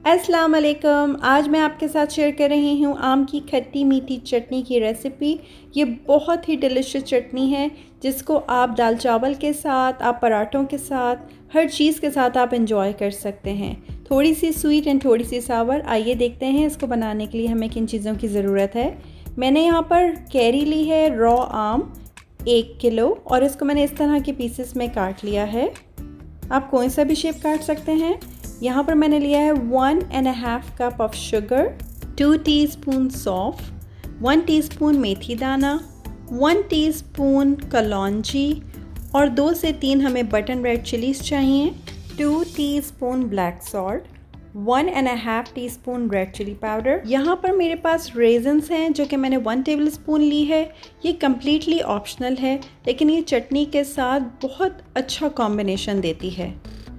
अस्सलाम वालेकुम। आज मैं आपके साथ शेयर कर रही हूँ आम की खट्टी मीठी चटनी की रेसिपी। ये बहुत ही डिलीशियस चटनी है जिसको आप दाल चावल के साथ, आप पराठों के साथ, हर चीज़ के साथ आप इंजॉय कर सकते हैं। थोड़ी सी स्वीट एंड थोड़ी सी सावर। आइए देखते हैं इसको बनाने के लिए हमें किन चीज़ों की ज़रूरत है। मैंने यहाँ पर कैरी ली है, रॉ आम 1 किलो, और इसको मैंने इस तरह के पीसेस में काट लिया है। आप कोई सा भी शेप काट सकते हैं। यहाँ पर मैंने लिया है 1.5 कप ऑफ शुगर, 2 टीस्पून सौंफ, 1 टीस्पून मेथी दाना, 1 टीस्पून कलौंजी और 2 से 3 हमें बटन रेड चिलीज चाहिए, 2 teaspoon black salt, 1.5 teaspoon red chilli powder. यहाँ पर मेरे पास रेजन्स हैं जो कि मैंने 1 टेबल स्पून ली है। ये कम्प्लीटली ऑप्शनल है लेकिन ये चटनी के साथ बहुत अच्छा कॉम्बिनेशन देती है।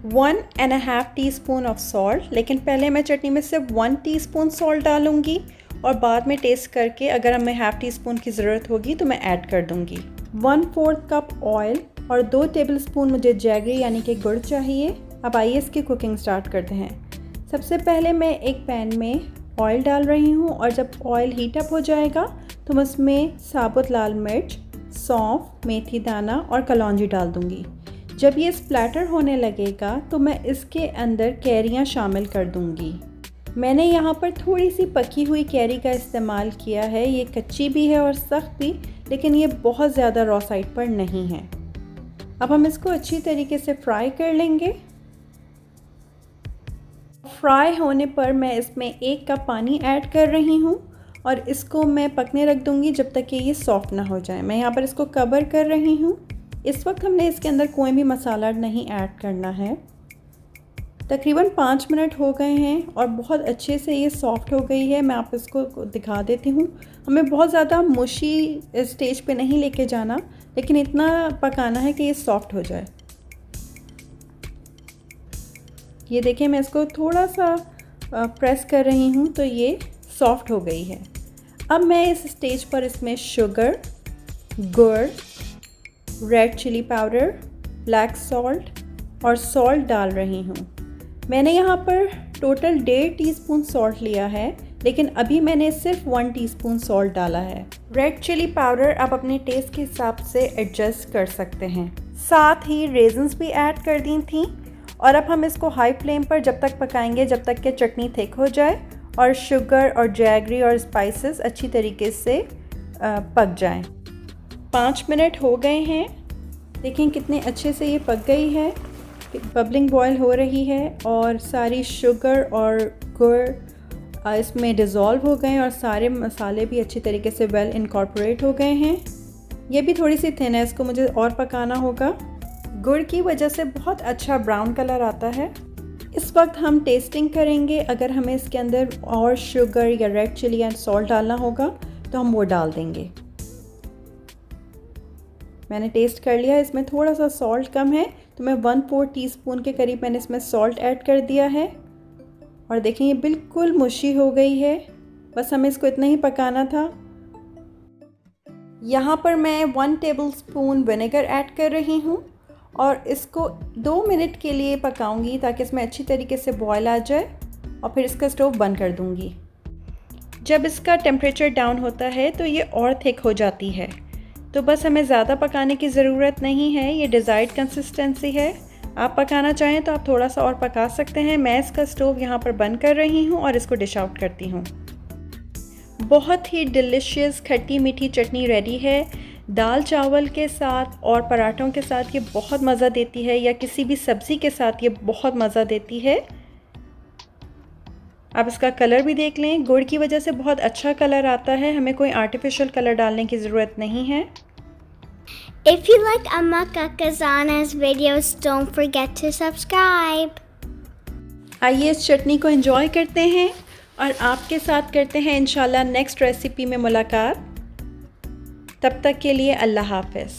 1.5 टीस्पून ऑफ सॉल्ट, लेकिन पहले मैं चटनी में सिर्फ 1 टीस्पून सॉल्ट डालूंगी और बाद में टेस्ट करके अगर हमें ½ टीस्पून की ज़रूरत होगी तो मैं ऐड कर दूंगी। 1/4 कप ऑयल और 2 टेबल स्पून मुझे जैगरी यानी कि गुड़ चाहिए। अब आइए इसकी कुकिंग स्टार्ट करते हैं। सबसे पहले मैं एक पैन में ऑयल डाल रही हूँ और जब ऑयल हीट अप हो जाएगा तो मैं उसमें साबुत लाल मिर्च, सौंफ, मेथी दाना और कलौंजी डाल दूँगी। जब ये स्प्लैटर होने लगेगा तो मैं इसके अंदर कैरियाँ शामिल कर दूंगी। मैंने यहाँ पर थोड़ी सी पकी हुई कैरी का इस्तेमाल किया है। ये कच्ची भी है और सख्त भी, लेकिन ये बहुत ज़्यादा रॉ साइड पर नहीं है। अब हम इसको अच्छी तरीके से फ्राई कर लेंगे। फ्राई होने पर मैं इसमें 1 कप पानी ऐड कर रही हूँ और इसको मैं पकने रख दूँगी जब तक कि ये सॉफ्ट ना हो जाए। मैं यहाँ पर इसको कवर कर रही हूँ। इस वक्त हमने इसके अंदर कोई भी मसाला नहीं ऐड करना है। तकरीबन 5 मिनट हो गए हैं और बहुत अच्छे से ये सॉफ्ट हो गई है। मैं आप इसको दिखा देती हूँ। हमें बहुत ज़्यादा मुशी स्टेज पे नहीं लेके जाना, लेकिन इतना पकाना है कि ये सॉफ्ट हो जाए। ये देखिए, मैं इसको थोड़ा सा प्रेस कर रही हूँ तो ये सॉफ्ट हो गई है। अब मैं इस स्टेज पर इसमें शुगर, गुड़, red chilli powder, black salt और सॉल्ट डाल रही हूँ। मैंने यहाँ पर टोटल 1.5 टीस्पून सॉल्ट लिया है, लेकिन अभी मैंने सिर्फ 1 टीस्पून सॉल्ट डाला है। रेड चिली पाउडर आप अपने टेस्ट के हिसाब से एडजस्ट कर सकते हैं। साथ ही रेजन्स भी ऐड कर दी थी और अब हम इसको हाई फ्लेम पर जब तक पकाएंगे जब तक कि चटनी थिक हो जाए और शुगर और जैगरी और स्पाइसेस अच्छी तरीके से पक जाएं। 5 मिनट हो गए हैं। देखें कितने अच्छे से ये पक गई है। बबलिंग बॉयल हो रही है और सारी शुगर और गुड़ इसमें डिज़ोल्व हो गए और सारे मसाले भी अच्छी तरीके से वेल इनकॉर्पोरेट हो गए हैं। ये भी थोड़ी सी थिन है, इसको मुझे और पकाना होगा। गुड़ की वजह से बहुत अच्छा ब्राउन कलर आता है। इस वक्त हम टेस्टिंग करेंगे। अगर हमें इसके अंदर और शुगर या रेड चिली एंड सॉल्ट डालना होगा तो हम वो डाल देंगे। मैंने टेस्ट कर लिया है, इसमें थोड़ा सा सॉल्ट कम है तो मैं 1/4 टीस्पून के करीब मैंने इसमें सॉल्ट ऐड कर दिया है। और देखें ये बिल्कुल मुशी हो गई है। बस हमें इसको इतना ही पकाना था। यहाँ पर मैं 1 टेबल स्पून विनेगर ऐड कर रही हूँ और इसको 2 मिनट के लिए पकाऊंगी ताकि इसमें अच्छी तरीके से बॉयल आ जाए और फिर इसका स्टोव बंद कर दूँगी। जब इसका टेम्परेचर डाउन होता है तो ये और थिक हो जाती है, तो बस हमें ज़्यादा पकाने की ज़रूरत नहीं है। ये डिज़ायर्ड कंसिस्टेंसी है। आप पकाना चाहें तो आप थोड़ा सा और पका सकते हैं। मैं इसका स्टोव यहाँ पर बंद कर रही हूँ और इसको डिश आउट करती हूँ। बहुत ही डिलीशियस खट्टी मीठी चटनी रेडी है। दाल चावल के साथ और पराठों के साथ ये बहुत मज़ा देती है, या किसी भी सब्ज़ी के साथ ये बहुत मज़ा देती है। आप इसका कलर भी देख लें। गुड़ की वजह से बहुत अच्छा कलर आता है, हमें कोई आर्टिफिशियल कलर डालने की ज़रूरत नहीं है। If you like Amma Kakazana's videos, don't forget to subscribe. आइए इस चटनी को एंजॉय करते हैं और आपके साथ करते हैं इंशाल्लाह नेक्स्ट रेसिपी में मुलाकात। तब तक के लिए अल्लाह हाफ़िज़।